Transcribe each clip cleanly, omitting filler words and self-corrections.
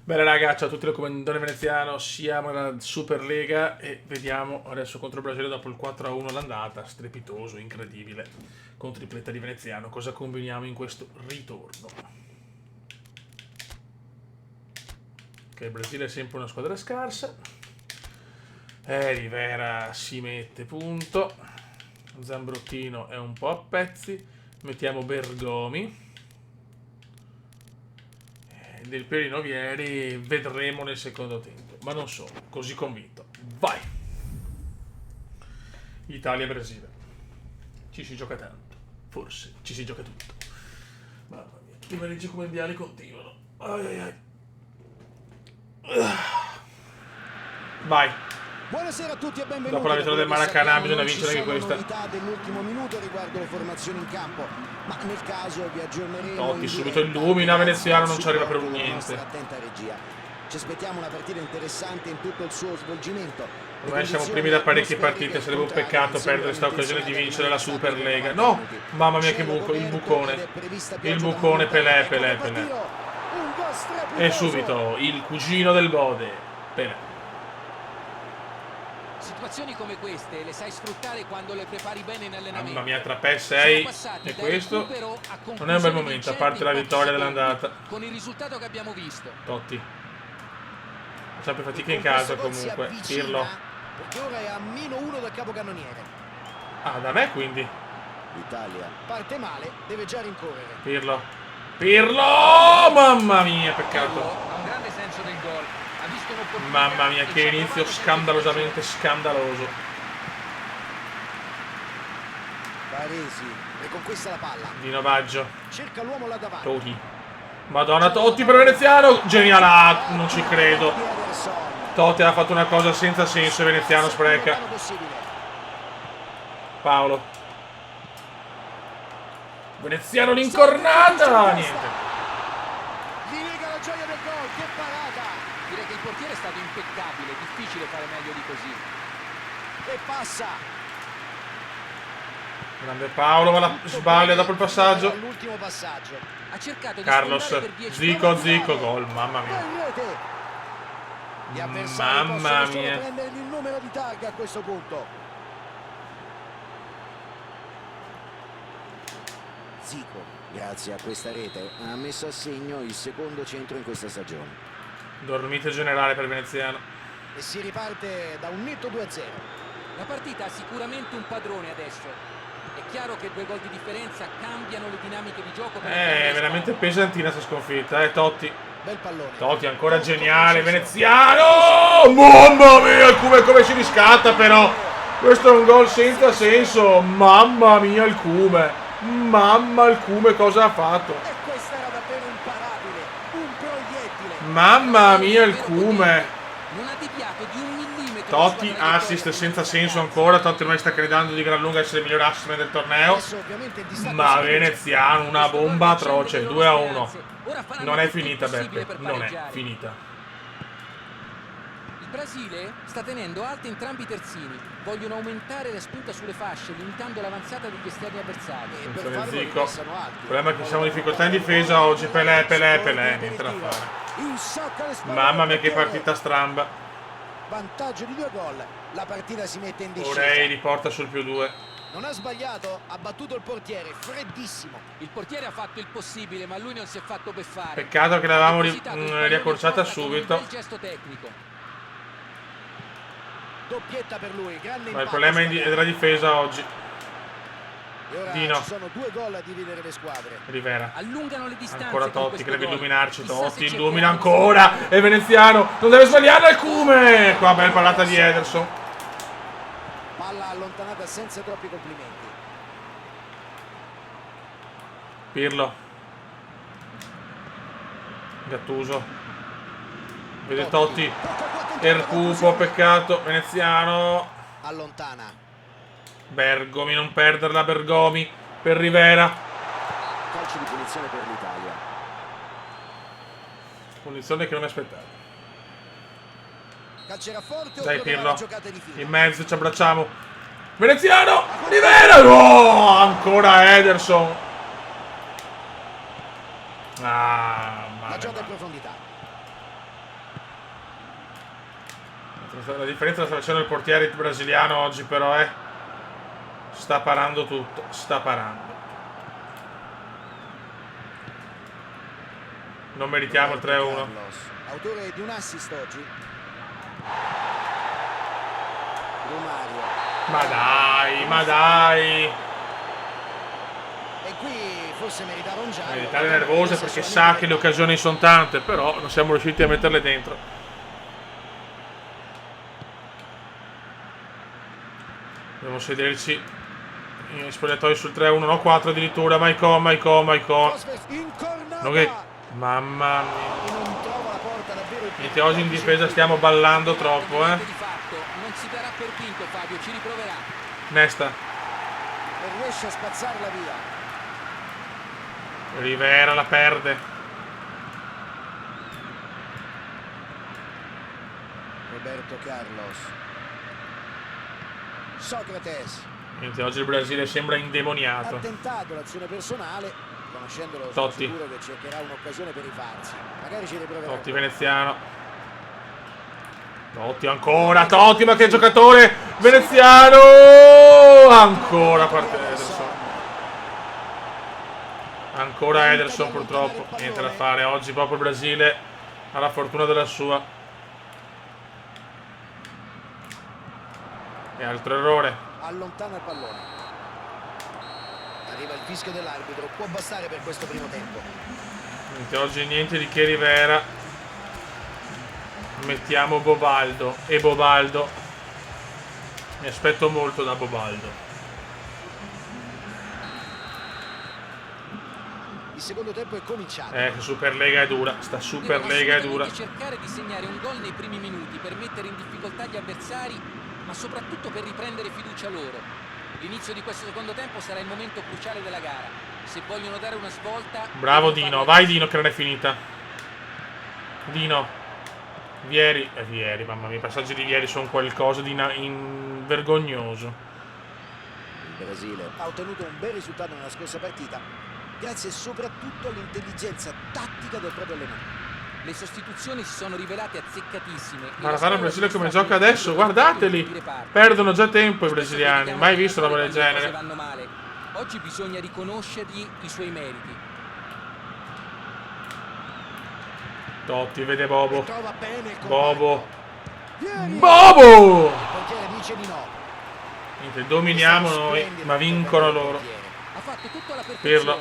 Bene raga, ciao a tutti, il commendatore veneziano, siamo nella Superlega e vediamo adesso contro il Brasile dopo il 4-1 l'andata, strepitoso, incredibile, con tripletta di veneziano, cosa combiniamo in questo ritorno? Ok, il Brasile è sempre una squadra scarsa, Rivera si mette punto, Zambrottino è un po' a pezzi, mettiamo Bergomi. Del Pierino Vieri vedremo nel secondo tempo, ma non sono così convinto. Vai! Italia-Brasile. Ci si gioca tanto, forse ci si gioca tutto. Mamma mia, i pareggi mondiali continuano. Ai ai ai. Vai. Buonasera a tutti e benvenuti. Dopo la vittoria del Maracanã bisogna vincere anche questa. Novità dell'ultimo minuto riguardo le formazioni in campo, ma nel caso vi aggiorneremo. Totti subito illumina, veneziano non ci arriva per un niente. Attenta regia. Ci aspettiamo una partita interessante in tutto il suo svolgimento. Noi siamo primi da parecchie partite, sarebbe un peccato perdere questa occasione di vincere la Superlega. No! Mamma mia che buco, il bucone. Il bucone Pelé. E subito il cugino del Bode, Pelé. Situazioni come queste le sai sfruttare quando le prepari bene in allenamento. Mamma mia, tra PES 6 e questo non è un bel momento, a parte la vittoria dell'andata. Con il risultato che abbiamo visto. Totti. Fa sempre fatica in casa comunque. Pirlo. Perché ora è a -1 dal capocannoniere. Ah, da me quindi. L'Italia parte male, deve già rincorrere. Pirlo. Pirlo! Mamma mia, peccato. Ha un grande senso del gol. Ha visto un'opportunità. Mamma mia, che inizio scandalosamente scandaloso. Baresi riconquista la palla. Dino Baggio. Cerca l'uomo là davanti. Totti. Madonna, Totti per veneziano. Geniale, non ci credo. Totti ha fatto una cosa senza senso e veneziano spreca. Paolo. Veneziano l'incornata. Niente. Gli lega la gioia del gol, che parata! Direi che il portiere è stato impeccabile, difficile fare meglio di così. E passa. Grande Paolo, ma la sbaglia dopo il passaggio. L'ultimo passaggio. Ha cercato di Carlos, sfondare per 10 Zico, gol, mamma mia. Gli avversari Mamma possono solo mia. prendergli il numero di targa a questo punto. Zico, grazie a questa rete, ha messo a segno il secondo centro in questa stagione. Dormite generale per veneziano. E si riparte da un netto 2-0. La partita ha sicuramente un padrone adesso. È chiaro che 2 gol di differenza cambiano le dinamiche di gioco. È veramente pesantina sta sconfitta, Totti. Bel pallone. Totti ancora geniale, veneziano! Mamma mia, come si riscatta però! Questo è un gol senza senso! Mamma mia il Cume! Mamma il Cume cosa ha fatto? E questa era davvero imparabile. Un proiettile. Mamma mia il Cume! Non ha deviato di un millimetro. Totti, assist senza senso ancora, Totti ormai sta credendo di gran lunga essere il miglior assist del torneo. Adesso ovviamente il distacco Ma si veneziano, una bomba atroce, 2-1. Non è finita Beppe, non è finita. Il Brasile sta tenendo alti entrambi i terzini. Vogliono aumentare la spinta sulle fasce, limitando l'avanzata degli esterni avversari. per Attenzione farlo Zico. restano alti. Il problema è che siamo in difficoltà in difesa oggi, Pelé, niente da fare. Insacca le spalle Mamma mia del che portiere. partita stramba. Vantaggio di 2 gol. La partita si mette in discesa. Orei riporta sul +2. Non ha sbagliato, ha battuto il portiere, freddissimo. Il portiere ha fatto il possibile, ma lui non si è fatto beffare. Peccato che l'avevamo Ha depositato il pallone riaccorciata in porta con un subito. bel gesto tecnico. Doppietta per lui, grande Ma il impatto problema è sulla della difesa oggi. E ora Dino. ci sono 2 gol a dividere le squadre. Rivera. Allungano le distanze. Ancora con Totti questo che deve gol. illuminarci. Chissà Totti se illumina cercheranno ancora. E veneziano non deve sbagliare il Cume. Qua bella pallata di Ederson. Palla allontanata senza troppi complimenti. Pirlo. Gattuso. Vede Totti. Erpupo, peccato. Veneziano. Allontana. Bergomi, non perderla Bergomi. Per Rivera. Calcio di punizione per l'Italia. Punizione che non mi aspettavo. Calcerà forte o Dai proverà Pirlo. la giocata di fila? In mezzo ci abbracciamo. Veneziano. Rivera. No, ancora Ederson. Ah, La male, gioca in male. profondità. La differenza la sta facendo il portiere brasiliano oggi, però sta parando tutto, sta parando. Non meritiamo il 3-1. Autore di un assist oggi. Romario. Ma dai. E qui forse meritava un giallo. L'Italia è nervosa perché sa che le occasioni sono tante, però non siamo riusciti a metterle dentro. Dobbiamo sederci in spogliatoio sul 3-1, no 4 addirittura. Maicon. Non che... Mamma mia. Non trova la porta davvero. Niente, oggi in difesa stiamo ballando troppo, Di fatto non si darà per vinto Fabio, ci riproverà. Nesta. Non riesce a spazzarla via. Rivera la perde. Roberto Carlos. Socrates. Niente, oggi il Brasile sembra Ha indemoniato. tentato l'azione personale, conoscendolo sono Totti. sicuro che cercherà un'occasione per rifarsi. Magari ci riproverà. Totti veneziano. Totti ancora, Totti, ma che giocatore veneziano! Ancora parte Ederson. Ancora Ederson purtroppo, niente da fare. Oggi proprio il Brasile ha la fortuna della sua. E altro errore. Allontana il pallone. Arriva il fischio dell'arbitro, può bastare per questo primo tempo. Niente, oggi niente di che Rivera. Mettiamo Bobaldo. E Bobaldo. Mi aspetto molto da Bobaldo. Il secondo tempo è cominciato. Superlega è dura. Sta Superlega è dura. Cercare di segnare un gol nei primi minuti per mettere in difficoltà gli avversari, ma soprattutto per riprendere fiducia loro. L'inizio di questo secondo tempo sarà il momento cruciale della gara. Se vogliono dare una svolta... Bravo Dino, vai Dino che non è finita. Dino. Vieri, mamma mia, i passaggi di Vieri sono qualcosa di vergognoso. Il Brasile ha ottenuto un bel risultato nella scorsa partita, grazie soprattutto all'intelligenza tattica del proprio allenatore. Le sostituzioni si sono rivelate azzeccatissime. Guardate il Brasile come gioca adesso, guardateli. Perdono già tempo i brasiliani, mai visto una roba del genere. Vanno male. Oggi bisogna riconoscergli i suoi meriti. Totti, vede Bobo. Trova bene il Bobo. Vieni! Bobo! Il portiere dice di no. Niente, dominiamo noi, ma vincono loro. Ha fatto tutto alla perfezione. Pirlo.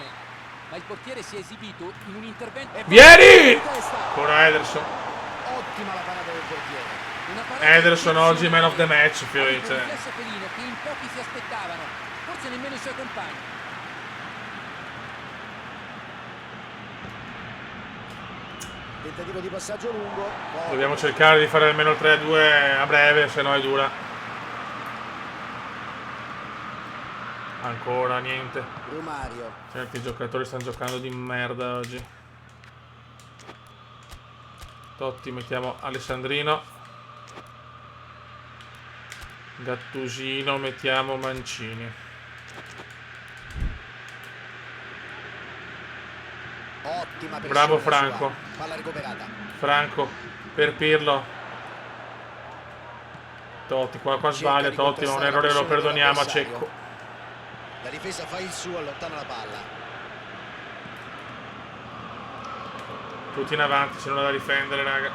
Ma il portiere si è esibito in un intervento... Vieri! Ancora Ederson. Ottima la parata del portiere. Una parata Ederson di oggi man of the attenzione. match, Fiorenzo. Un riflesso felino che in pochi si aspettavano, forse nemmeno i suoi compagni. Tentativo di passaggio lungo. Dobbiamo cercare di fare almeno il 3-2 a breve, se no è dura. Ancora niente. Romario. Certi giocatori stanno giocando di merda oggi. Totti, mettiamo Alessandrino. Gattusino, mettiamo Mancini. Ottima pressione. Bravo Franco. sua. Palla recuperata. Franco per Pirlo. Totti, qua sbaglia Totti, ma un errore lo perdoniamo a Cecco. La difesa fa il suo, allontana la palla. Tutti in avanti, c'è nulla da difendere, raga.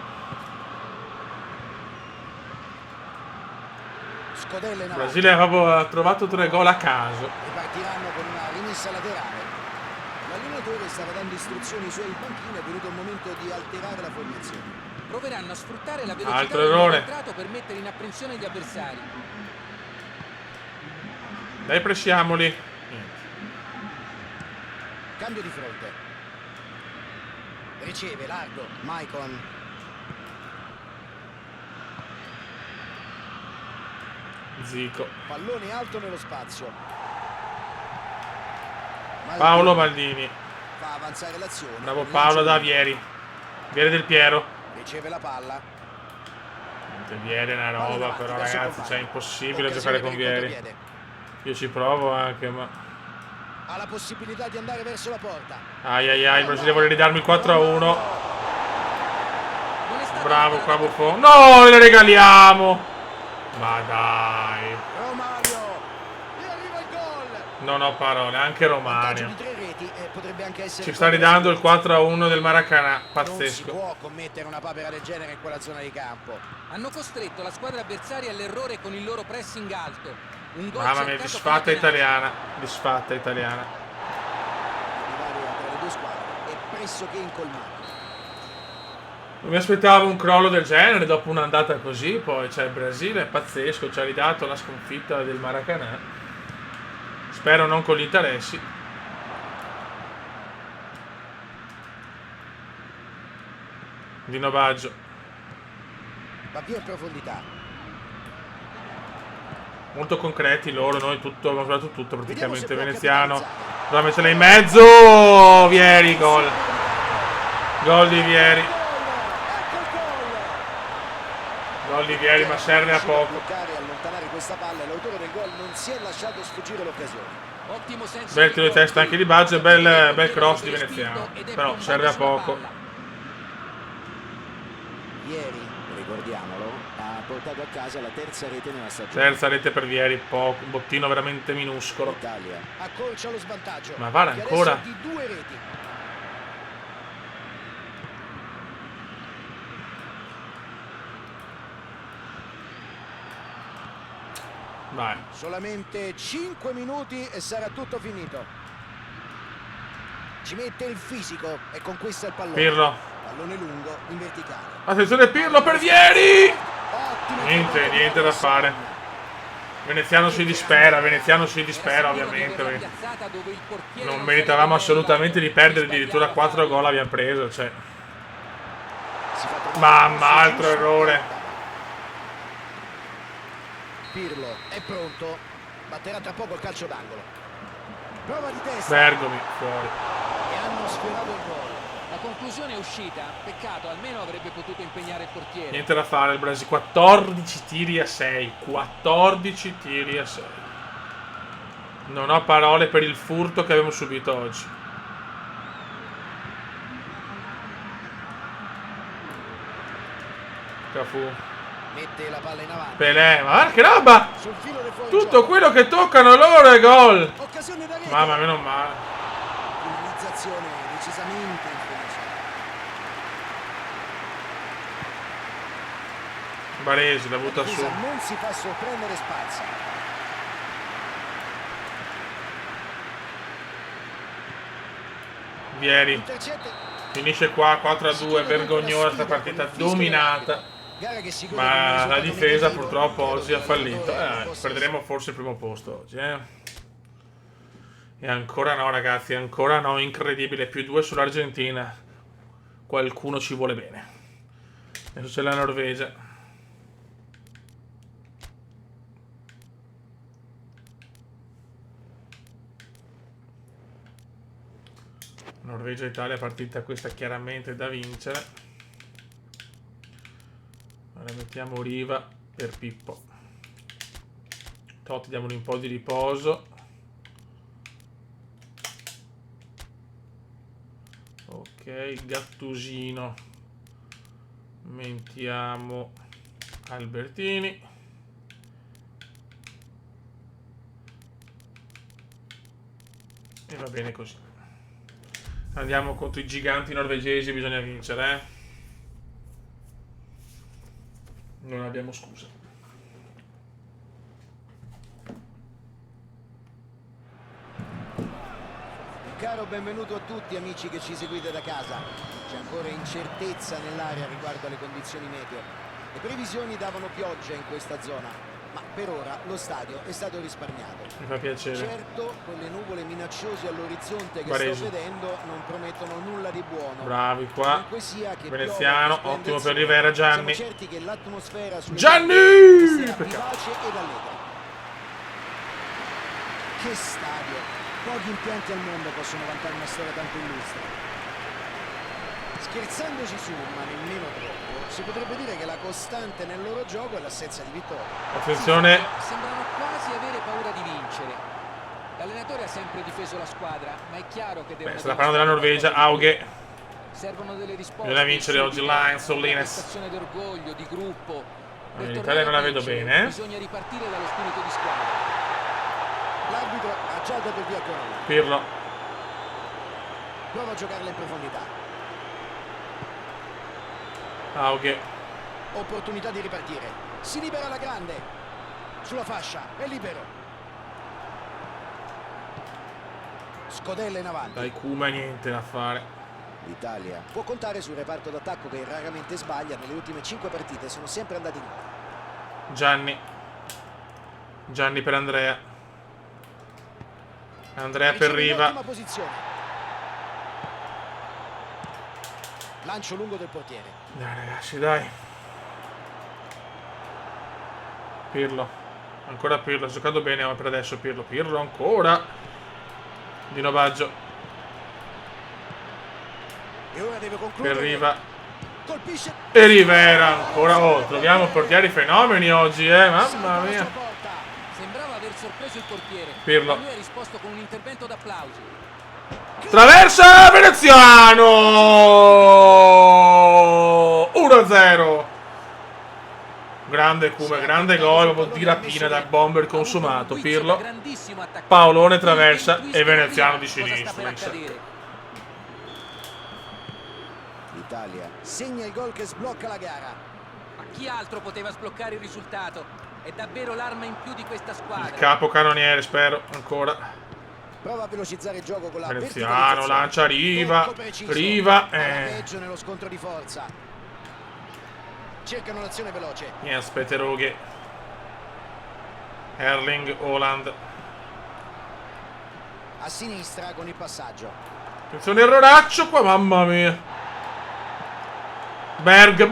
Scodella in Il avanti. Brasile ha trovato 3 gol a caso. Ripartiranno con una rimessa laterale. L'allenatore stava dando istruzioni ai suoi banchini, è venuto il momento di alterare la formazione. Proveranno a sfruttare la velocità Altro del errore. entrato per mettere in apprensione gli avversari. Dai, pressiamoli. Niente. Cambio di fronte. Riceve largo. Maicon. Zico. Pallone alto nello spazio. Paolo Maldini. Fa avanzare l'azione. Bravo Paolo da Vieri. Vieri del Piero. Riceve la palla. Vieri è una roba, però ragazzi, cioè, è impossibile Occasione giocare con per il Vieri. contropiede. Io ci provo anche, ma... Ha la possibilità di andare verso la porta. Ai ai ai, il Brasile vuole ridarmi il 4-1. Non è stato Bravo qua Buffon. No, le regaliamo. Ma dai. Romario, e arriva il gol. Non ho parole, anche Vantaggio Romario. di 3 reti, potrebbe anche essere Ci sta ridando il 4-1 del Maracanã. Non si Pazzesco. può commettere una papera del genere in quella zona di campo. Hanno costretto la squadra avversaria all'errore con il loro pressing alto. Un gol Mamma mia, cercato disfatta con la tenacia. italiana. Disfatta italiana. Divario tra le due squadre è pressoché incolmato. Non mi aspettavo un crollo del genere dopo un'andata così. Poi c'è il Brasile, è pazzesco. Ci ha ridato la sconfitta del Maracanã. Spero non con gli interessi. Dino Baggio. Va via in profondità. Molto concreti loro, noi tutto, abbiamo provato tutto Vediamo se praticamente. può Veneziano. capitalizzare. Doveva metterla in mezzo. Vieri, gol. Gol di Vieri. Ecco il gol. Gol di Vieri, ma serve a Riuscito poco. bloccare e allontanare questa palla, l'autore del gol non si è lasciato sfuggire l'occasione. Ottimo senso Bel tiro di testa anche di Baggio e bel cross di Respinto Veneziano. ed è Però piombato serve a sulla poco. palla. Ieri, ricordiamolo, ha portato a casa la terza rete nella stagione. Terza rete per Vieri, poco, un bottino veramente minuscolo. L'Italia accorcia lo svantaggio. Ma vale che ancora? adesso è di 2 reti. Vai. Solamente 5 minuti e sarà tutto finito. Ci mette il fisico e conquista il pallone. Pirlo. Pallone lungo in verticale. Attenzione Pirlo per Vieri! Ottimo Niente da fare. Veneziano si dispera ovviamente. Perché non meritavamo assolutamente di perdere, addirittura 4 gol abbiamo preso. Cioè. Si fa trovare Mamma, il altro giusto. errore. Pirlo è pronto. Batterà tra poco il calcio d'angolo. Prova di testa. Bergomi, fuori. E hanno sfiorato il gol. La conclusione è uscita, peccato, almeno avrebbe potuto impegnare il portiere. Niente da fare il Brasile. 14 tiri a 6. 14 tiri a 6. Non ho parole per il furto che abbiamo subito oggi. Cafu. Mette la palla in avanti. Pelé, ma guarda che roba! Sul filo del Tutto fuorigioco. quello che toccano loro è gol! Occasione da rete. Mamma, meno male. Finalizzazione decisamente infelice. Baresi la butta su. Difesa non si fa sorprendere, spazza. Vieri. Intercette. Finisce qua 4-2, vergognosa sta partita dominata. Gara che si gode Ma con un la risultato difesa negativo, purtroppo però oggi ha fallito. l'allenatore Perderemo forse il primo posto oggi, E ancora no, ragazzi, ancora no, incredibile. +2 sull'Argentina. Qualcuno ci vuole bene. Adesso c'è la Norvegia. Norvegia-Italia, partita questa chiaramente da vincere. Ora mettiamo Riva per Pippo. Totti, diamogli un po' di riposo. Ok, Gattusino. Mettiamo Albertini. E va bene così. Andiamo contro i giganti norvegesi, bisogna vincere, Non abbiamo scusa. Un caro benvenuto a tutti amici che ci seguite da casa. C'è ancora incertezza nell'area riguardo alle condizioni meteo. Le previsioni davano pioggia in questa zona, ma per ora lo stadio è stato risparmiato. Mi fa piacere. Certo, quelle nuvole minacciose all'orizzonte che Baresi. sto vedendo non promettono nulla di buono. Bravi qua. Comunque sia che Veneziano, piova, ottimo per splende il Rivera, sole. Gianni. Siamo certi che l'atmosfera sulle Gianni! tribune sarà Peccato. vivace ed allegra. Che stadio! Pochi impianti al mondo possono vantare una storia tanto illustre. Scherzandoci su, ma nemmeno troppo, si potrebbe dire che la costante nel loro gioco è l'assenza di vittoria. Attenzione. Sembrano quasi avere paura di vincere. L'allenatore ha sempre difeso la squadra, ma è chiaro che devono... Sta parlando della Norvegia, Auge. Servono delle risposte. Bisogna vincere oggi Lions o Lines. Sensazione d'orgoglio, di gruppo. L'Italia non la vedo bene. Bisogna ripartire dallo spirito di squadra. L'arbitro ha già dato il via cronometro. Pirlo. Prova a giocarla in profondità. Ah, ok. Opportunità di ripartire. Si libera la grande. Sulla fascia. È libero. Scodella in avanti. Dai Kuma, niente da fare. L'Italia può contare sul reparto d'attacco che raramente sbaglia. Nelle ultime 5 partite sono sempre andati in onda. Gianni. Gianni per Andrea. Andrea per Riva. Ottima posizione. Lancio lungo del portiere. Dai ragazzi, dai. Pirlo. Ancora Pirlo, sta giocando bene per adesso Pirlo. Pirlo ancora. Dino Baggio. E ora deve concludere. Per Riva. Colpisce. E Rivera ancora. Oh, troviamo portieri fenomeni oggi, mamma mia. Sembrava aver sorpreso il portiere. Pirlo. Ma lui ha risposto con un intervento d'applausi. Traversa Veneziano. 1-0. Grande Kuma, grande gol, proprio di rapina da bomber consumato. Pirlo. Paolone traversa e Veneziano di sinistra. L'Italia segna il gol che sblocca la gara. Ma chi altro poteva sbloccare il risultato? È davvero l'arma in più di questa squadra. Il capocannoniere, spero, ancora. Prova a velocizzare il gioco con la Veneziano, lancia Riva. Riva. Peggio nello scontro di forza. Cercano l'azione veloce. Aspetta Roghe. Erling Haaland. A sinistra con il passaggio. Attenzione erroraccio qua, mamma mia. Berg,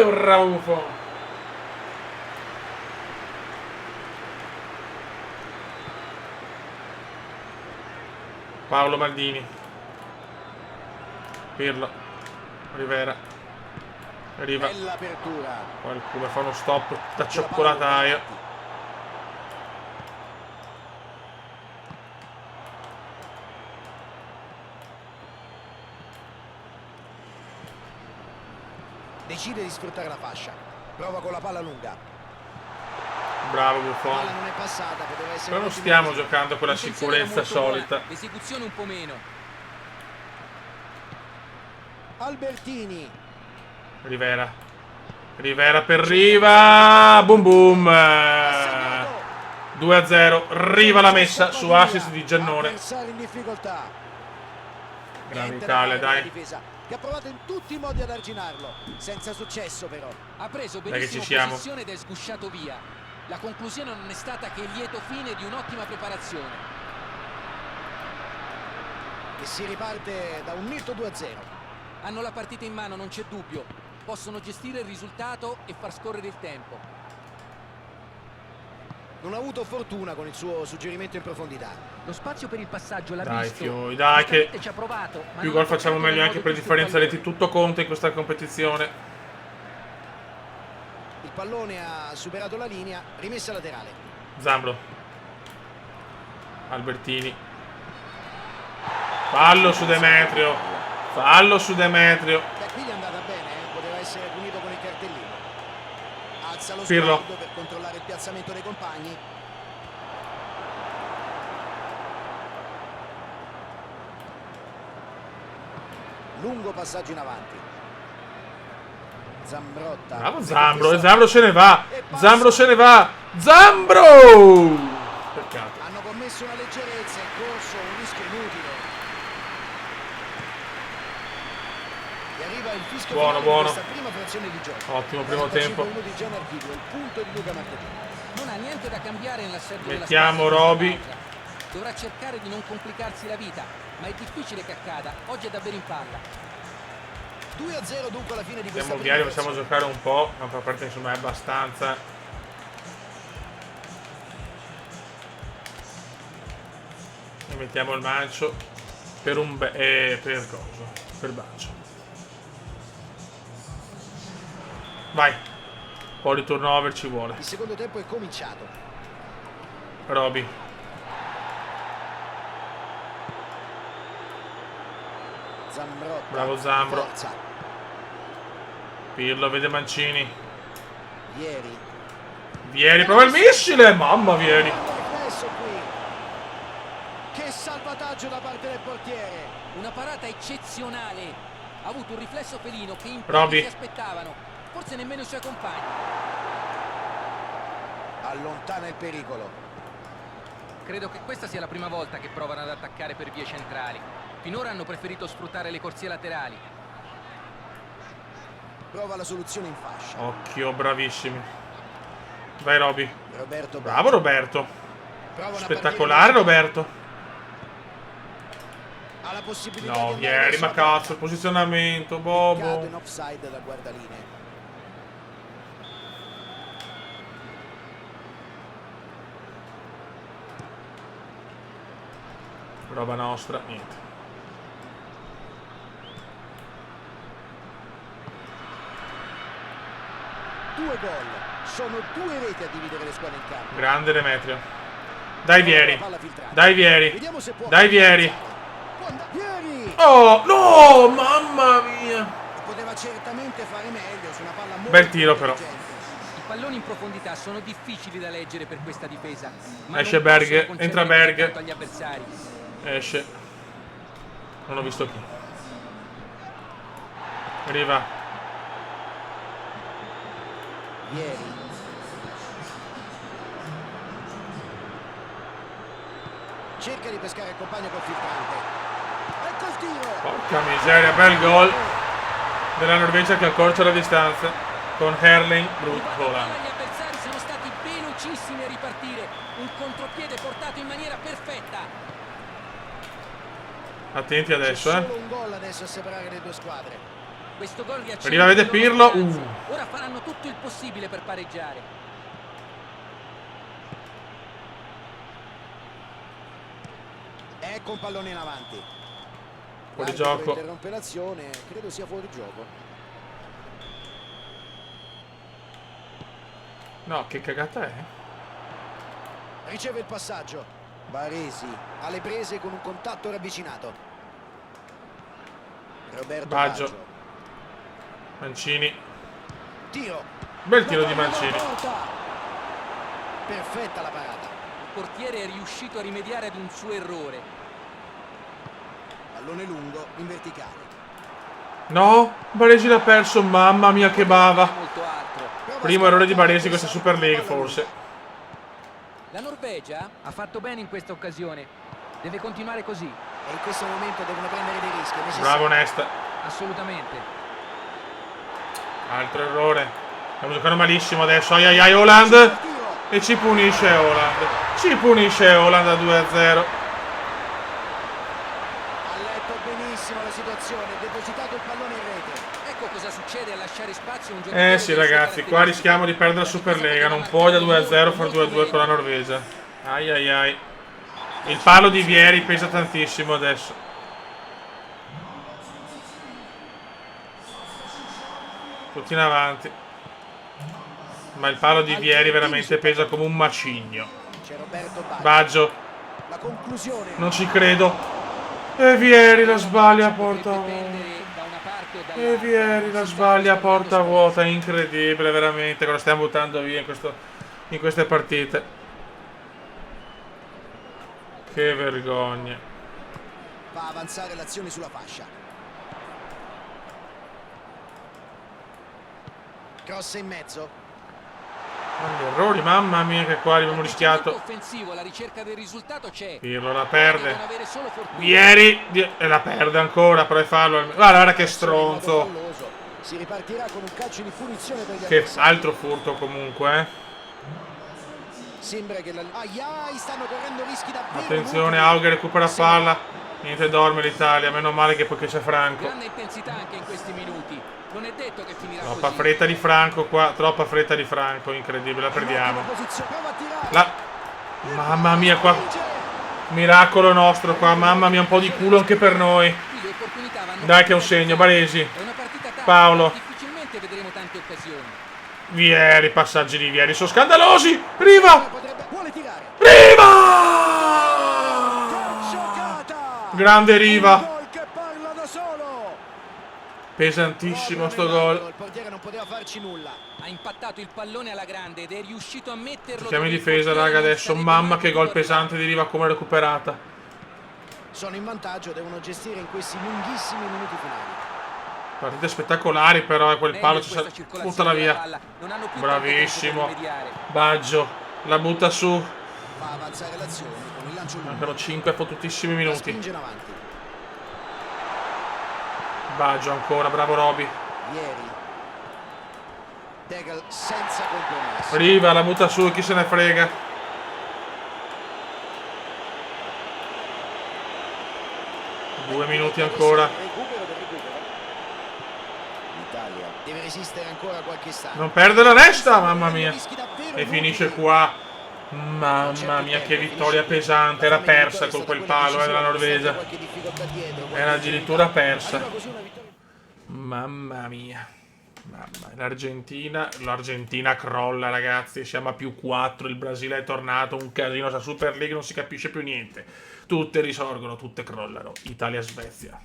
Raufo. Paolo Maldini. Pirlo. Rivera. Arriva. Bella apertura. Qualcuno fa uno stop da cioccolataio. Decide di sfruttare la fascia. Prova con la palla lunga. Bravo La Buffon. palla non è passata, poteva essere. Però non stiamo giocando con la sicurezza solita. L'esecuzione un po' meno. Albertini. Rivera. Rivera per Riva. Boom boom. 2-0. Riva la messa su assist di Giannone. Avversario in difficoltà. Grande Niente da Italia, fare per la dai. difesa, che ha provato in tutti i modi ad arginarlo, senza successo però. Ha preso che benissimo ci siamo. posizione ed è sgusciato via. La conclusione non è stata che il lieto fine di un'ottima preparazione. E si riparte da un netto 2-0. Hanno la partita in mano, non c'è dubbio. Possono gestire il risultato e far scorrere il tempo. Non ha avuto fortuna con il suo suggerimento in profondità. Lo spazio per il passaggio l'ha Dai, visto. Fioi, dai che Ci ha provato, ma più non gol ha facciamo toccato meglio nel anche modo per giusto il differenza reti. pallone. Tutto conta in questa competizione. Il pallone ha superato la linea, rimessa laterale. Zambro. Albertini. Fallo su Demetrio. Fallo su Demetrio. Beh, qui gli è andata bene, poteva essere punito con il cartellino. Alza lo Pirlo. sguardo per controllare il piazzamento dei compagni. Lungo passaggio in avanti. Zambrotta. Bravo Zambro. E Zambro se ne va. Zambro se ne va. Zambro! Peccato. Hanno commesso una leggerezza e corso un rischio inutile. E arriva il fischio Buono, finale buono. di questa prima frazione di gioco. Ottimo primo 45 tempo. minuti già in archivio, il punto di Luca Marchetti. Non ha niente da cambiare nell'assetto della Mettiamo squadra. Roby. Dovrà cercare di non complicarsi la vita, ma è difficile che accada. Oggi è davvero in palla. 2-0 dunque alla fine di questa Siamo prima ovviari, possiamo frazione. giocare un po'. Ma per parte insomma è abbastanza. E mettiamo il mancio. Per un per coso. Per Baggio. Vai. Un po' di turnover ci vuole. Il secondo tempo è cominciato. Roby. Zambrotta Marotta. Bravo Zambro. Forza. Pirlo vede Mancini. Vieri. Vieri, prova il missile! Mamma, Vieri. Adesso qui. Che salvataggio da parte del portiere. Una parata eccezionale. Ha avuto un riflesso felino che in Robby. pochi si aspettavano. Forse nemmeno i suoi compagni. Allontana il pericolo. Credo che questa sia la prima volta che provano ad attaccare per vie centrali. Finora hanno preferito sfruttare le corsie laterali. Prova la soluzione in fascia. Occhio, bravissimi. Vai, Robby. Roberto Bravo, Roberto. Prova una Spettacolare, partita Roberto. ha la possibilità No, di andare Vieri, ma sopra. cazzo, il posizionamento, Cade Bobo. in offside da guardalinee. Roba nostra, niente. Due gol. Sono 2 reti a dividere le squadre in campo. Grande Demetrio. Dai, Vieri. Palla filtrata. Dai, Vieri. Vediamo se può. Dai, Vieri. Vieri! Oh, no, mamma mia. Poteva certamente fare meglio su una palla molto Bel tiro, però. intelligente. I palloni in profondità sono difficili da leggere per questa difesa. Ma Esce non Berg, possono concedere entra Berg. tanto agli avversari. Esce. Non ho visto chi. Arriva. Vieri. Cerca di pescare il compagno col filtrante. Ecco il tiro. Porca miseria, bel gol della Norvegia che accorcia la distanza con Erling Brut Haaland. Gli avversari sono stati velocissimi a ripartire. Un contropiede portato in maniera perfetta. Attenti adesso, Solo un gol adesso a separare le due squadre. Questo gol riaccende Arriva, vede la loro Pirlo. speranza. Ora faranno tutto il possibile per pareggiare. Ecco un pallone in avanti. Fuori L'arbitro gioco. interrompe l'azione, credo sia fuori gioco. No, che cagata è? Riceve il passaggio. Baresi alle prese con un contatto ravvicinato. Roberto Baggio. Baggio. Mancini. Tiro. Bel tiro La di palla Mancini. dalla porta. Perfetta la parata. Il portiere è riuscito a rimediare ad un suo errore. Pallone lungo in verticale. No, Baresi l'ha perso, mamma mia che bava. Molto altro. Primo errore di Baresi questa Super League forse. La Norvegia ha fatto bene in questa occasione. Deve continuare così. E in questo momento devono prendere dei rischi. è necessario. Bravo Nesta. Assolutamente. Altro errore. Stiamo giocando malissimo adesso. Ai ai ai, Haaland. Tiro. E ci punisce Haaland. Ci punisce Haaland a 2-0. Ha letto benissimo la situazione, ha depositato il pallone in rete. Ecco cosa succede a lasciare spazio a un giocatore. Sì ragazzi, qua rischiamo di perdere la Superlega. Non può da 2-0 far 2-2 con la Norvegia. Ai ai ai. Il palo di Vieri pesa tantissimo adesso. Tutti in avanti. Ma il palo di Vieri veramente pesa come un macigno. C'è Roberto Baggio. Baggio. La conclusione. Non ci credo. E Vieri la sbaglia a porta vuota. Da una parte o E Vieri la sbaglia a porta vuota. Incredibile veramente. Cosa stiamo buttando via in queste partite. Che vergogna. Fa avanzare l'azione sulla fascia. Cross in mezzo. Quanti errori, mamma mia che qua abbiamo rischiato. offensivo, la ricerca del risultato c'è. Pirlo la perde. Devono avere solo fortuna. Vieri e la perde ancora, però è fallo. Guarda che stronzo. Falloso. Si ripartirà con un calcio di punizione per gli Che avversari. altro furto comunque, Sembra che la... Ai, stanno correndo rischi davvero. Attenzione, inutili. Auger recupera palla. Niente, dorme l'Italia. Meno male che poi c'è Franco. Grande intensità anche in questi minuti. Non è detto che finirà Troppa così. fretta di Franco qua. Troppa fretta di Franco. Incredibile, la perdiamo. Prova a tirare. Mamma mia qua. Miracolo nostro qua. Mamma mia, un po' di culo anche per noi. Qui le opportunità vanno Dai che è un segno, Baresi. È una partita tattica, Paolo. difficilmente vedremo tante occasioni. Vieri, passaggi di Vieri sono scandalosi. Riva! Vuole tirare. Riva! Giocata. Grande Un Riva. gol che parla da solo. Pesantissimo sto Proprio nell'angolo, gol. il portiere non poteva farci nulla. Ha impattato il pallone alla grande ed è riuscito a metterlo. Chiamo in dove il difesa, portiere raga, non adesso. sarebbe Mamma mai che gol potuto pesante di Riva come recuperata. Sono in vantaggio, devono gestire in questi lunghissimi minuti finali. Partite spettacolari, però quel palo ci sa... Buttala via. Bravissimo. Baggio. La butta su. Fa avanzare l'azione con il lancio lungo. Mancano 5 fottutissimi La minuti. spinge in avanti. Baggio ancora, bravo Roby. Ieri. Tegel senza compromessi. Riva, la butta su, chi se ne frega. Due minuti ancora. Recupero del recupero. L'Italia deve resistere ancora qualche istante. Non perdere la testa, mamma mia. E finisce qua. Mamma mia, che vittoria pesante. Era persa con quel palo della Norvegia. Era addirittura persa. Mamma mia. L'Argentina crolla, ragazzi. Siamo a +4. Il Brasile è tornato. Un casino. La Super League non si capisce più niente. Tutte risorgono, tutte crollano. Italia-Svezia.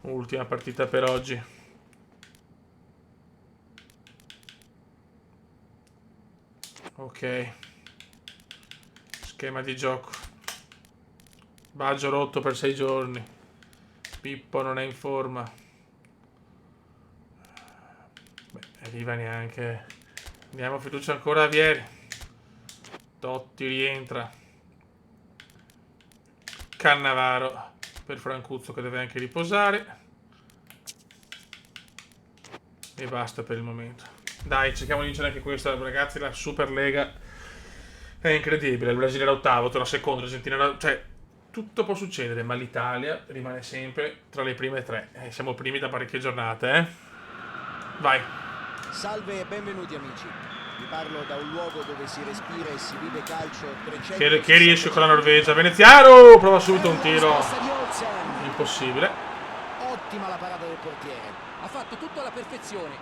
Ultima partita per oggi. Ok. Schema di gioco. Baggio rotto per 6 giorni. Pippo non è in forma. Beh, arriva neanche. Diamo fiducia ancora a Vieri. Totti rientra. Cannavaro per Francuzzo che deve anche riposare. E basta per il momento. Dai, cerchiamo di vincere anche questa, ragazzi. La Super Lega è incredibile. Il Brasile era ottavo, la seconda, l'Argentina era... Cioè, tutto può succedere, ma l'Italia rimane sempre tra le prime 3. Siamo primi da parecchie giornate, eh. Vai. Salve e benvenuti amici. Vi parlo da un luogo dove si respira e si vive calcio 300. Che riesce con la Norvegia. Veneziano prova subito un tiro. Impossibile. Ottima la parata del portiere. Ha fatto tutto alla perfezione,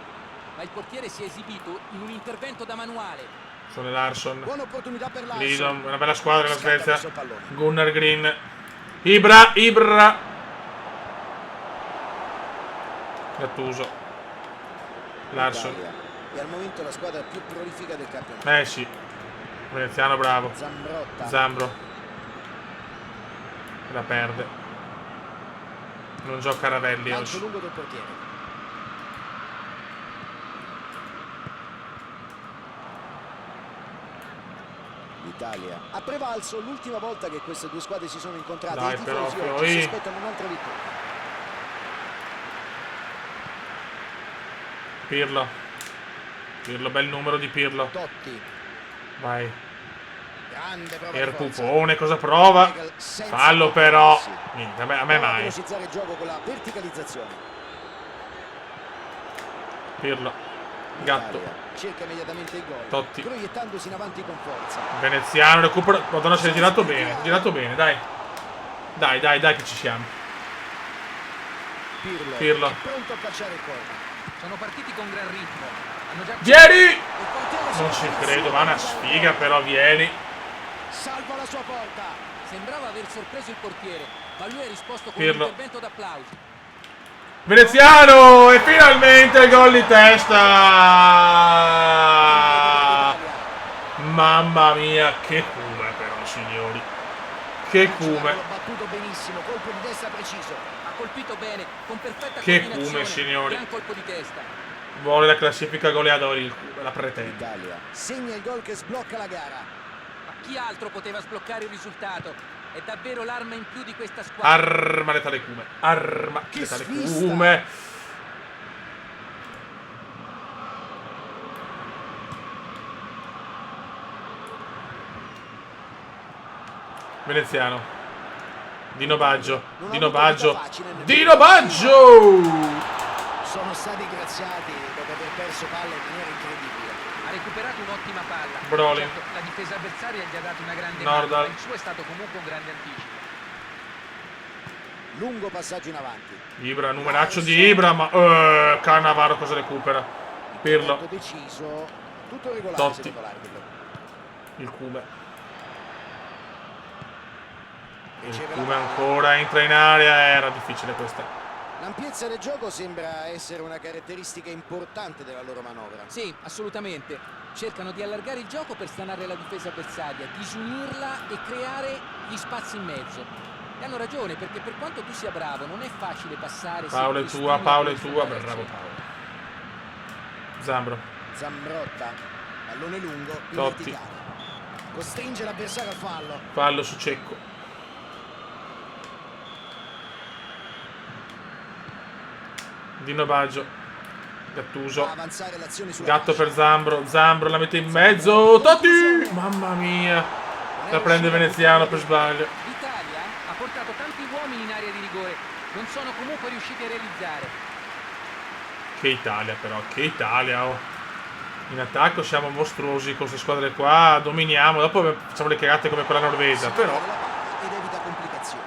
ma il portiere si è esibito in un intervento da manuale. Sono Larsson. Buona opportunità per Larsson. Lidom, una bella squadra la Scatta Svezia. verso il pallone. Gunnar Green. Ibra. Gattuso. Larsson. L'Italia è al momento la squadra più prolifica del campionato. Sì. Veneziano bravo. Zambrotta. Zambro. La perde. Non gioca Ravelli Lancio oggi. lungo del portiere. L'Italia ha prevalso l'ultima volta che queste due squadre si sono incontrate. Dai, I tifosi però, oggi poi- si aspettano un'altra vittoria. Pirlo, bel numero di Pirlo. Totti. Vai. Grande prova di forza. Pupone, cosa prova? Tegel senza Fallo però. compromessi. Niente, a me Prova a mai. velocizzare il gioco con la verticalizzazione. Pirlo. Gatto. L'Italia cerca immediatamente il gol. Totti. Proiettandosi in avanti con forza. Veneziano recupera. Madonna, si è girato bene. Girato bene, dai. Dai che ci siamo. Pirlo. È pronto a calciare il corner. Sono partiti con gran ritmo. Hanno già... Vieni! Il portiere si Non ci prepara credo, ma una sfiga però, vieni. salva la sua porta. Sembrava aver sorpreso il portiere, ma lui ha risposto con Pirlo. un intervento d'applausi. Veneziano! E finalmente il gol di testa! Mamma mia, che cume però, signori. Che cume. L'ha battuto benissimo, colpo di testa preciso. Ha colpito bene, con perfetta Che combinazione. cume, signori. Gran colpo di testa. Vuole la classifica goleadori, il cume, la pretende. L'Italia segna il gol che sblocca la gara. Ma chi altro poteva sbloccare il risultato? È davvero l'arma in più di questa squadra. Arma letale cume. Arma Che letale svista. cume. Veneziano. Dino Baggio. Non ha Dino avuto vita Baggio. facile nel- Dino Baggio! Sono stati graziati dopo aver perso palle in maniera incredibile. Ha recuperato un'ottima palla. Brolin. Certo, la difesa avversaria gli ha dato una grande Nordal. mano, ma il suo è stato comunque un grande anticipo. Lungo passaggio in avanti. Ibra, numeraccio di Ibra, ma Cannavaro cosa recupera? Pirlo, Intervento deciso. Tutto regolare Totti. secondo l'arbitro. il cume. Il Riceve la cume palla. ancora, entra in area, era difficile questa. L'ampiezza del gioco sembra essere una caratteristica importante della loro manovra. Sì, assolutamente. Cercano di allargare il gioco per stanare la difesa avversaria, disunirla e creare gli spazi in mezzo. E hanno ragione, perché per quanto tu sia bravo, non è facile passare... Paolo è tua, Paolo è tua. Bravo Paolo. Zambro. Zambrotta, pallone lungo, in Totti. verticale. Costringe l'avversario al fallo. Fallo su Cecco. Dino Baggio. Gattuso. Fa avanzare l'azione sulla Gatto fascia. per Zambro. Zambro la mette in mezzo. Totti! Mamma mia. La prende Veneziano per sbaglio. L'Italia ha portato tanti uomini in area di rigore, non sono comunque riusciti a realizzare. Che Italia però, che Italia, oh. In attacco siamo mostruosi con queste squadre qua, dominiamo, dopo facciamo le cagate come quella norvesa, però... La palla ed evita complicazioni.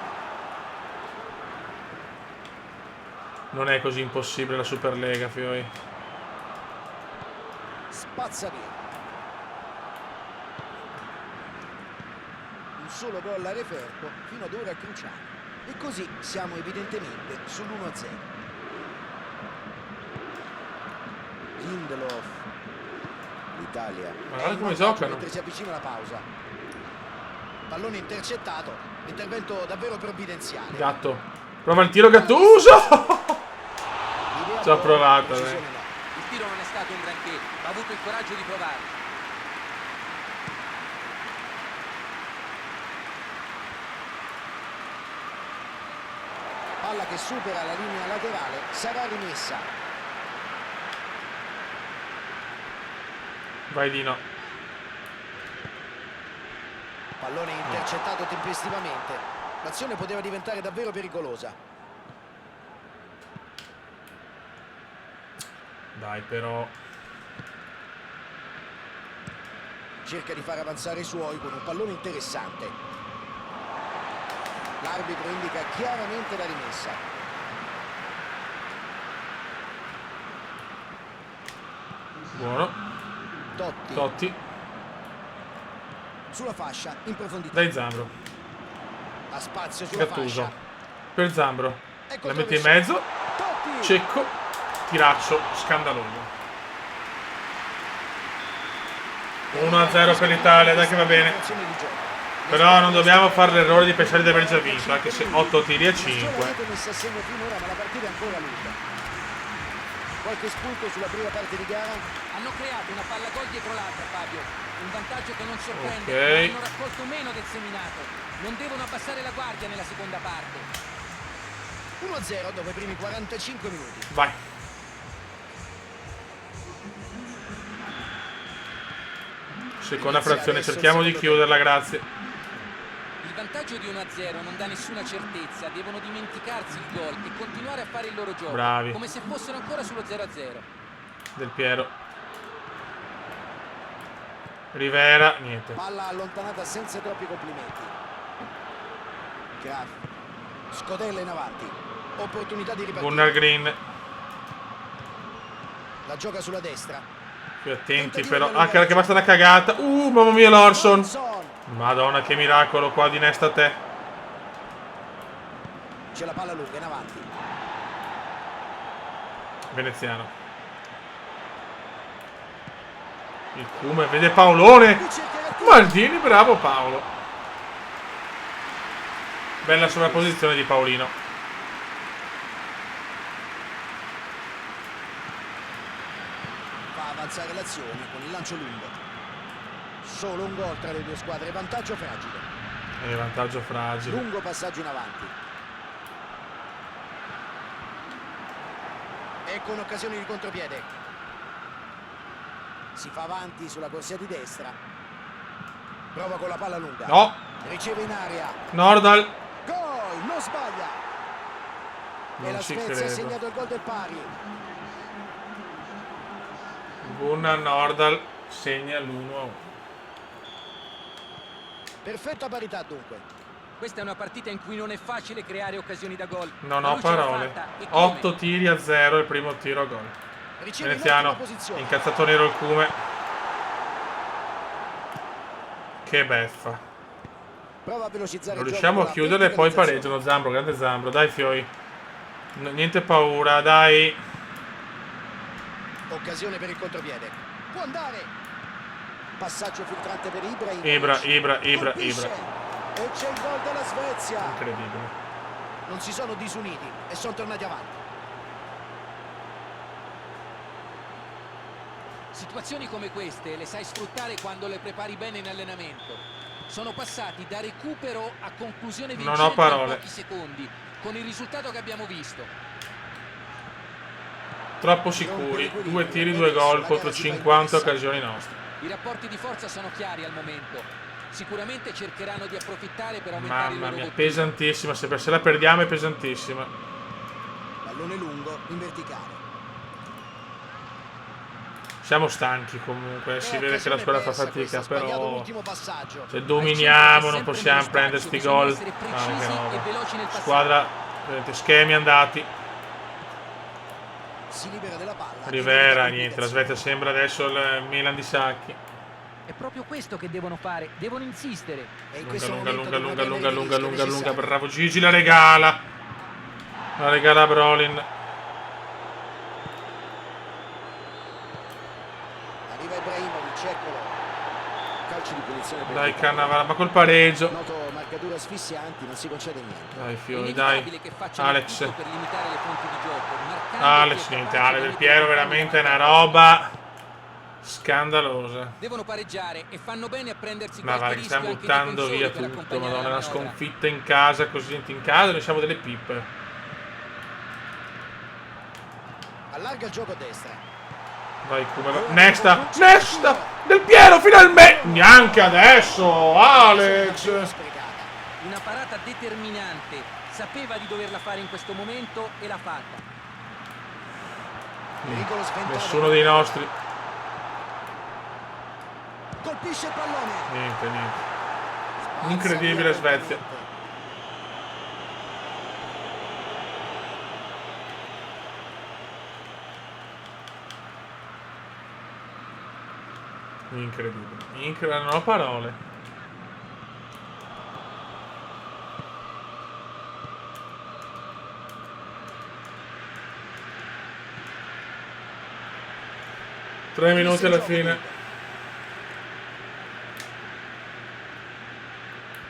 Non è così impossibile la Superlega, fioi. Spazza via. Un solo gol a referto fino ad ora cruciale. E così siamo evidentemente sull'1-0. Lindelof. L'Italia. Ma guarda come giocano. Mentre si avvicina la pausa. Pallone intercettato. Intervento davvero provvidenziale. Gatto. Prova il tiro Gattuso! Idea Ci ho buona, provato, precisione no. Il tiro non è stato un granché, ma ha avuto il coraggio di provare. Palla che supera la linea laterale, sarà rimessa. Vai Dino. Pallone intercettato tempestivamente. L'azione poteva diventare davvero pericolosa. Dai però. Cerca di far avanzare i suoi con un pallone interessante. L'arbitro indica chiaramente la rimessa. Buono. Totti. Totti. Sulla fascia, in profondità. Dai Zambro. Ha spazio sulla Gattuso. fascia. Per Zambro. Ecco La il mette in rovescio. mezzo. Totti. Cecco. Tiraccio. Scandaloso. 1-0 per l'Italia, dai che va bene. Azione di gioco. Però non dobbiamo fare l'errore di pensare di aver già vinto, anche se 8 tiri a Nessuna 5. rete messa a segno finora, ma la partita è ancora lunga. Qualche spunto sulla prima parte di gara. Hanno creato una palla gol dietro l'altra, Fabio. Un vantaggio che non sorprende, Ok. ma hanno raccolto meno del seminato. Non devono abbassare la guardia nella seconda parte. 1-0 dopo i primi 45 minuti. Vai. Seconda frazione, cerchiamo di chiuderla, grazie. Il vantaggio di 1-0 non dà nessuna certezza, devono dimenticarsi il gol e continuare a fare il loro gioco, Bravi. come se fossero ancora sullo 0-0. Del Piero. Rivera, niente. Palla allontanata senza troppi complimenti. Graf. Scodella in avanti. Opportunità di ripartire. Gunnar Green. La gioca sulla destra. Più attenti però. Ah, che basta una cagata. Mamma mia Lorson. Johnson. Madonna, che miracolo qua di Nesta a te. C'è la palla lunga in avanti. Veneziano. Il Cume, vede Paolone. Qui cerca Gattuso. Maldini, bravo Paolo. Bella sovrapposizione di Paolino. Fa avanzare l'azione con il lancio lungo. Solo un gol tra le due squadre. Vantaggio fragile. Vantaggio fragile. Lungo passaggio in avanti. E con occasioni di contropiede. Si fa avanti sulla corsia di destra. Prova con la palla lunga. No. Riceve in aria. Nordal. Gol, non sbaglia. E Non la ci Svezia ha credo. segnato il gol del pari. Gunnar Nordal segna l'1-1. Perfetta parità dunque. Questa è una partita in cui non è facile creare occasioni da gol. Non Ma ho lui ce l'ha parole. fatta, e come? 8 tiri a 0 il primo tiro a gol. Riceve Veneziano. in ottima posizione. Incazzato nero il Cume. Che beffa. Prova a velocizzare Non il riusciamo gioco a con la chiudere e poi verticalizzazione. pareggiano. Zambro, grande Zambro. Dai Fioi. Niente paura, dai. Occasione per il contropiede. Può andare. Passaggio filtrante per Ibra. Colpisce. E c'è il gol della Svezia. Incredibile. Non si sono disuniti e sono tornati avanti. Situazioni come queste le sai sfruttare quando le prepari bene in allenamento. Sono passati da recupero a conclusione Non ho vincente in parole. pochi secondi, con il risultato che abbiamo visto. Troppo sicuri. 2 tiri, 2 gol contro 50 occasioni nostre. I rapporti di forza sono chiari al momento. Sicuramente cercheranno di approfittare per aumentare il Mamma loro mia, bottino. pesantissima. Se la perdiamo è pesantissima. Pallone lungo in verticale. Siamo stanchi comunque. Si vede che la squadra fa fatica, però L'ultimo passaggio. se dominiamo non possiamo prendere sti gol. Essere precisi e veloci nel passaggio. Squadra, vedete, schemi andati. Si libera della palla. Rivera, niente, la Svezia sembra adesso il Milan di Sacchi. È proprio questo che devono fare, devono insistere. E in Lunga, questo lunga, momento lunga, devono lunga, prendere lunga, il lunga, rischio lunga. necessario. Bravo Gigi, la regala. La regala a Brolin. Arriva Ibrahimovic, eccolo. Calcio di punizione per Dai l'Italia. Cannavaro, ma col pareggio. Noto marcature asfissianti, non si concede niente. Dai È fiori, inevitabile dai. che facciano Alex. tutto per limitare le fonti di gioco, marcando Alex, chi è niente, capace Ale di del mettere Piero i compagni veramente è una davanti. roba scandalosa. Devono pareggiare e fanno bene a prendersi Ma qualche va, che rischio stiamo anche i buttando difensori via per tutto, accompagnare madonna, la una manovra. sconfitta in casa, così in casa, noi siamo delle pippe. Allarga il gioco a destra. Vai Kumelo. Nesta! Del Piero finalmente! Neanche adesso, Alex! Sprecata. Una parata determinante, sapeva di doverla fare in questo momento e l'ha fatta. Pericolo sventato. Nessuno dei nostri. Colpisce il pallone. Niente. Incredibile Svezia. Incredibile. Non ho parole. Tre minuti alla fine.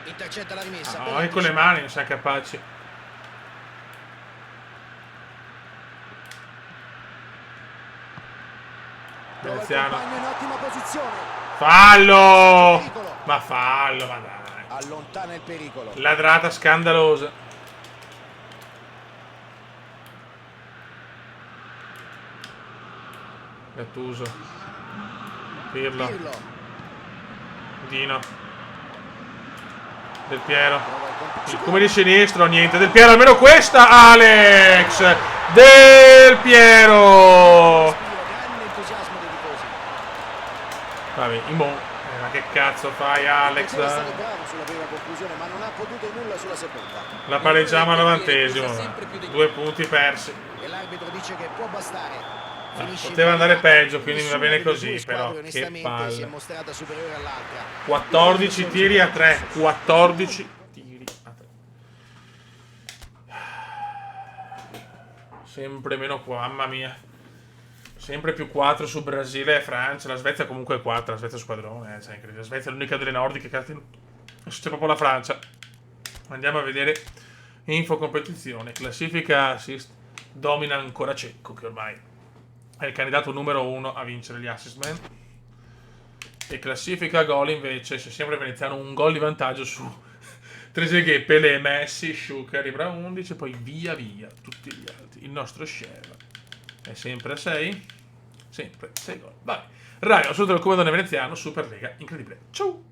Intercetta la rimessa. No, con le mani non siamo capaci. Veneziano. In ottima posizione. Fallo! Ma fallo, ma dai. Allontana il pericolo. Ladrata scandalosa. Gattuso. Pirlo. Dino. Del Piero. Il come di sinistro, niente. Del Piero, almeno questa, Alex! Del Piero! Grande entusiasmo dei tifosi. Vabbè, ma che cazzo fai, Alex? Poteva stare bravo sulla prima conclusione, ma non ha potuto nulla sulla seconda. La pareggiamo al 90°. 2 punti persi. E l'arbitro dice che può bastare. Finisce Poteva in andare parità. peggio, quindi va Nessuna bene delle due così, squadre, però che onestamente, si è palle. mostrata superiore all'altra. 14 tiri a 3. 14 tiri a 3. Sempre meno qua, mamma mia. Sempre più 4 su Brasile e Francia. La Svezia comunque è 4, la Svezia è squadrone. Cioè, incredibile. La Svezia è l'unica delle nordiche che ha tenuto. C'è proprio la Francia. Andiamo a vedere info competizione. Classifica assist. Domina ancora Cecco, che ormai è il candidato numero 1 a vincere gli assist man. E classifica gol invece c'è sempre veneziano un gol di vantaggio su Trezeguet, Pelé, Messi, Sciuc arriva a 11, poi via tutti gli altri. Il nostro share è sempre a 6, sempre 6 gol. Vai, raga, un saluto dal comandante veneziano, Superlega incredibile. Ciao!